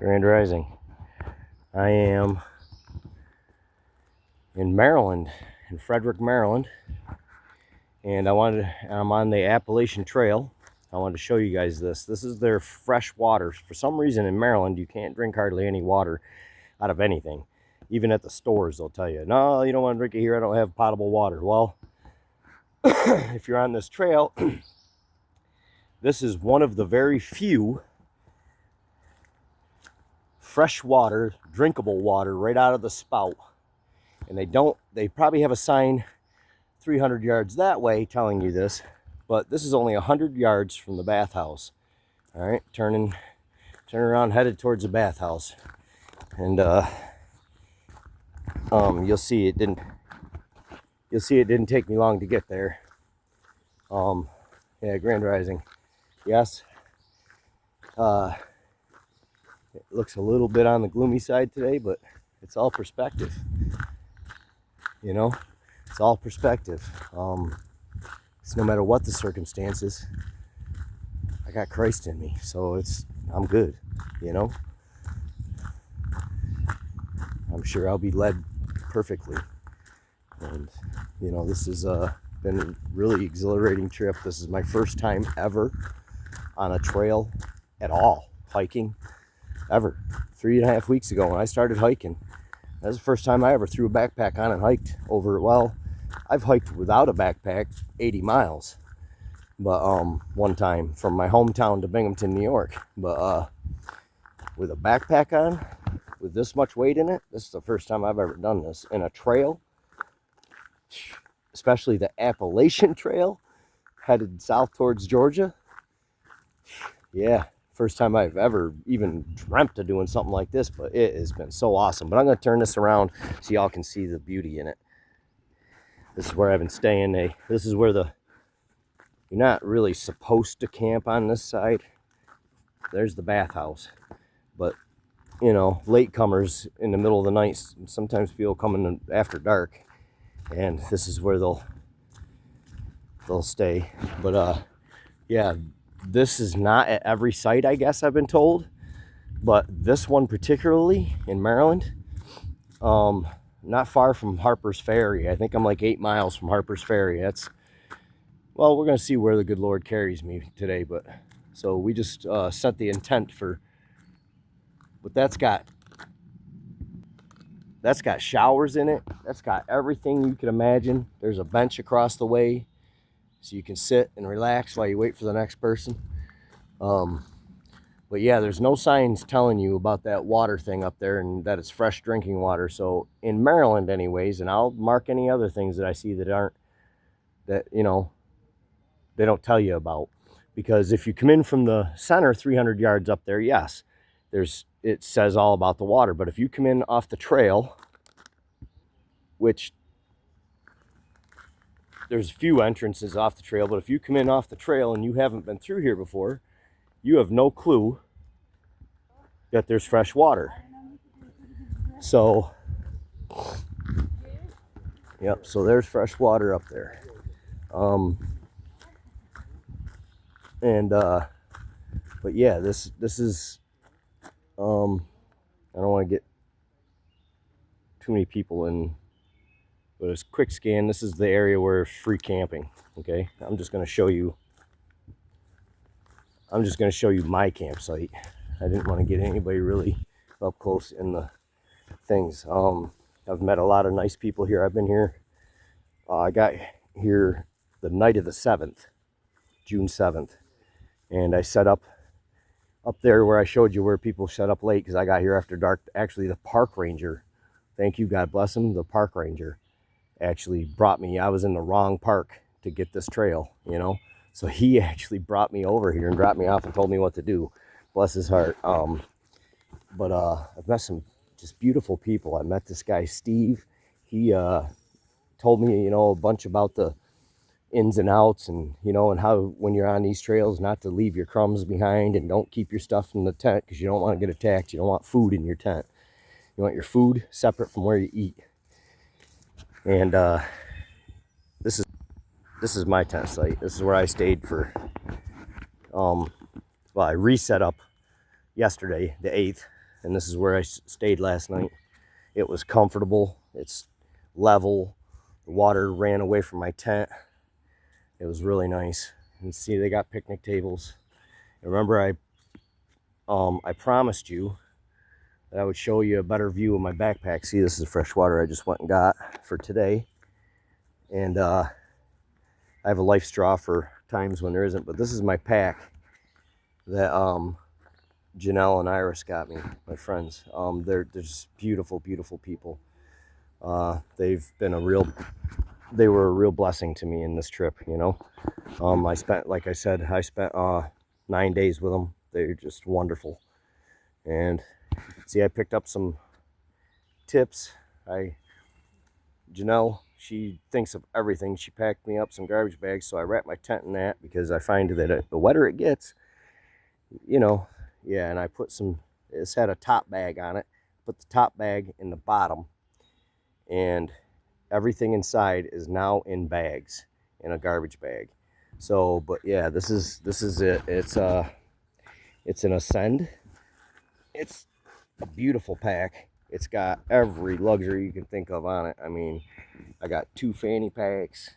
Grand Rising. I am in Maryland, in Frederick, Maryland, and I'm on the Appalachian Trail. I wanted to show you guys this. This is their fresh water. For some reason in Maryland, you can't drink hardly any water out of anything. Even at the stores, they'll tell you, no, you don't want to drink it here. I don't have potable water. Well, if you're on this trail, this is one of the very few fresh water, drinkable water right out of the spout. And they probably have a sign 300 yards that way telling you this, but this is only 100 yards from the bathhouse. All right, turning around, headed towards the bathhouse. And you'll see it didn't take me long to get there. Yeah, Grand Rising. Yes. It looks a little bit on the gloomy side today, but it's all perspective. You know, it's all perspective. It's no matter what the circumstances, I got Christ in me, so I'm good. You know, I'm sure I'll be led perfectly. And you know, this has been a really exhilarating trip. This is my first time ever on a trail at all, hiking. Ever. 3.5 weeks ago when I started hiking, that was the first time I ever threw a backpack on and hiked over. Well, I've hiked without a backpack 80 miles, but one time from my hometown to Binghamton, New York. But with a backpack on, with this much weight in it, this is the first time I've ever done this in a trail, especially the Appalachian Trail, headed south towards Georgia. Yeah. First time I've ever even dreamt of doing something like this, but it has been so awesome. But I'm going to turn this around so y'all can see the beauty in it. This is where I've been staying. This is where you're not really supposed to camp on this side. There's the bathhouse. But, you know, latecomers in the middle of the night, sometimes people coming after dark. And this is where they'll stay. But, yeah. This is not at every site, I guess I've been told, but this one particularly in Maryland, not far from Harper's Ferry. I think I'm like 8 miles from Harper's Ferry. Well, we're going to see where the good Lord carries me today, but so we just set the intent for, but that's got showers in it. That's got everything you can imagine. There's a bench across the way, so you can sit and relax while you wait for the next person. But yeah, there's no signs telling you about that water thing up there and that it's fresh drinking water. So in Maryland anyways, and I'll mark any other things that I see that you know, they don't tell you about. Because if you come in from the center 300 yards up there, yes, it says all about the water. But if you come in off the trail, which there's a few entrances off the trail, but if you come in off the trail and you haven't been through here before, you have no clue that there's fresh water. So, yep, so there's fresh water up there. But yeah, this is, I don't want to get too many people in, but it's quick scan. This is the area where free camping. Okay, I'm just going to show you my campsite. I didn't want to get anybody really up close in the things. I've met a lot of nice people here. I've been here. I got here the night of the 7th, June 7th, and I set up there where I showed you where people set up late because I got here after dark. Actually, the park ranger, thank you, God bless him, the park ranger actually brought me. I was in the wrong park to get this trail, you know, so he actually brought me over here and dropped me off and told me what to do. Bless his heart. But I've met some just beautiful people. I met this guy Steve. He told me, you know, a bunch about the ins and outs, and you know, and how when you're on these trails not to leave your crumbs behind and don't keep your stuff in the tent because you don't want to get attacked. You don't want food in your tent. You want your food separate from where you eat. And this is my tent site. This is where I stayed for well, I reset up yesterday, the 8th, and this is where I stayed last night. It was comfortable. It's level. The water ran away from my tent. It was really nice. And see, they got picnic tables. Remember, I promised you that I would show you a better view of my backpack. See, this is fresh water I just went and got for today. And I have a life straw for times when there isn't. But this is my pack that Janelle and Iris got me, my friends. They're just beautiful, beautiful people. They were a real blessing to me in this trip, you know. I spent 9 days with them. They're just wonderful. And see, I picked up some tips. Janelle, she thinks of everything. She packed me up some garbage bags, so I wrapped my tent in that because I find that the wetter it gets, you know, yeah, and I put it's had a top bag on it. Put the top bag in the bottom, and everything inside is now in bags, in a garbage bag. So, but yeah, this is it. It's an Ascend. It's a beautiful pack. It's got every luxury you can think of on it. I mean, I got 2 fanny packs.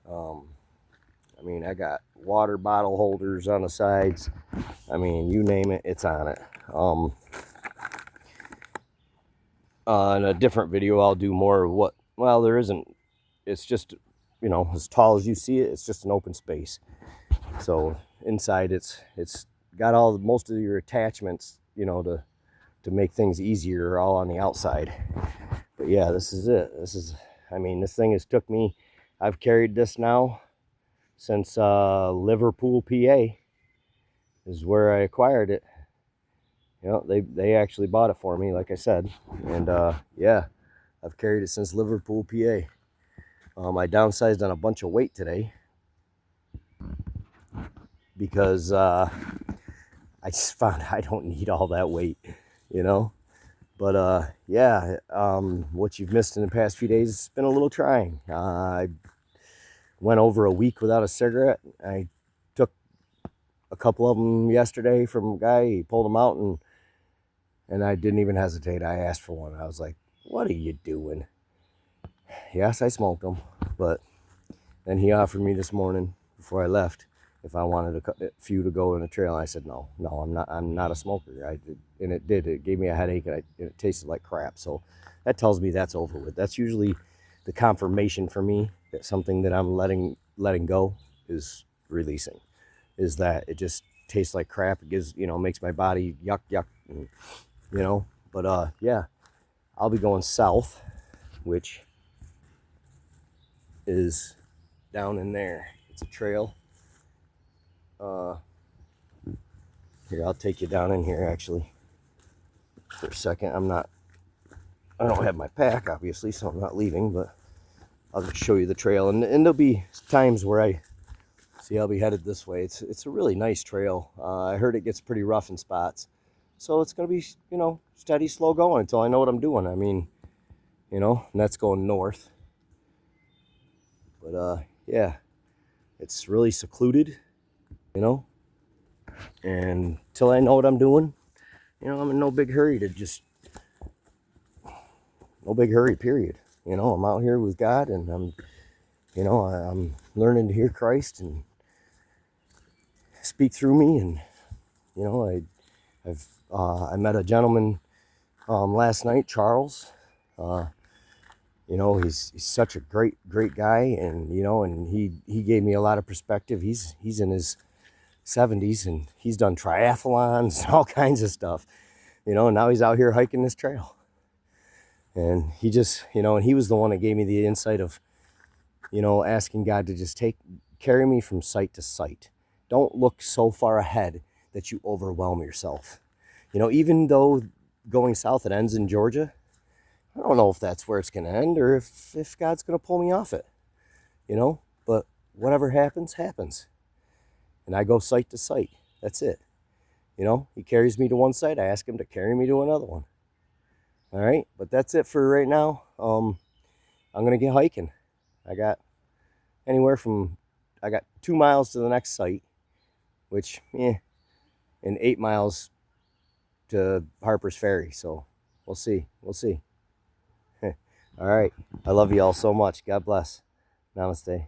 I mean, I got water bottle holders on the sides. I mean, you name it, it's on it. In a different video, I'll do more of what, well, there isn't, it's just, you know, as tall as you see it, it's just an open space. So inside it's got most of your attachments, you know, to make things easier, all on the outside. But yeah, this is it. I mean, this thing has took me, I've carried this now since Liverpool, PA is where I acquired it. You know, they actually bought it for me, like I said. And yeah, I've carried it since Liverpool, PA. I downsized on a bunch of weight today because I just found I don't need all that weight, you know. But yeah, what you've missed in the past few days has been a little trying. I went over a week without a cigarette. I took a couple of them yesterday from a guy. He pulled them out, and I didn't even hesitate. I asked for one. I was like, what are you doing? Yes, I smoked them, but then he offered me this morning before I left if I wanted a few to go in the trail. And I said, no, I'm not a smoker. It gave me a headache, and it tasted like crap. So that tells me that's over with. That's usually the confirmation for me that something that I'm letting go is releasing, is that it just tastes like crap. It gives, you know, makes my body yuck, and, you know. But yeah, I'll be going south, which is down in there. It's a trail. Here, I'll take you down in here actually for a second. I don't have my pack, obviously, so I'm not leaving, but I'll just show you the trail. And there'll be times where I'll be headed this way. It's a really nice trail. I heard it gets pretty rough in spots. So it's going to be, you know, steady, slow going until I know what I'm doing. I mean, you know, and that's going north. But yeah, it's really secluded, you know. And till I know what I'm doing, you know, I'm in no big hurry period. You know, I'm out here with God, and I'm learning to hear Christ and speak through me. And, you know, I met a gentleman last night, Charles. You know, he's such a great guy, and, you know, and he gave me a lot of perspective. He's in his 70s, and he's done triathlons and all kinds of stuff, you know, and now he's out here hiking this trail. And he just, you know, and he was the one that gave me the insight of, you know, asking God to just carry me from site to site. Don't look so far ahead that you overwhelm yourself. You know, even though going south, it ends in Georgia, I don't know if that's where it's going to end, or if God's going to pull me off it, you know, but whatever happens, happens. And I go site to site. That's it. You know, he carries me to one site. I ask him to carry me to another one. All right. But that's it for right now. I'm going to get hiking. I got 2 miles to the next site, which, and 8 miles to Harper's Ferry. So we'll see. We'll see. All right. I love you all so much. God bless. Namaste.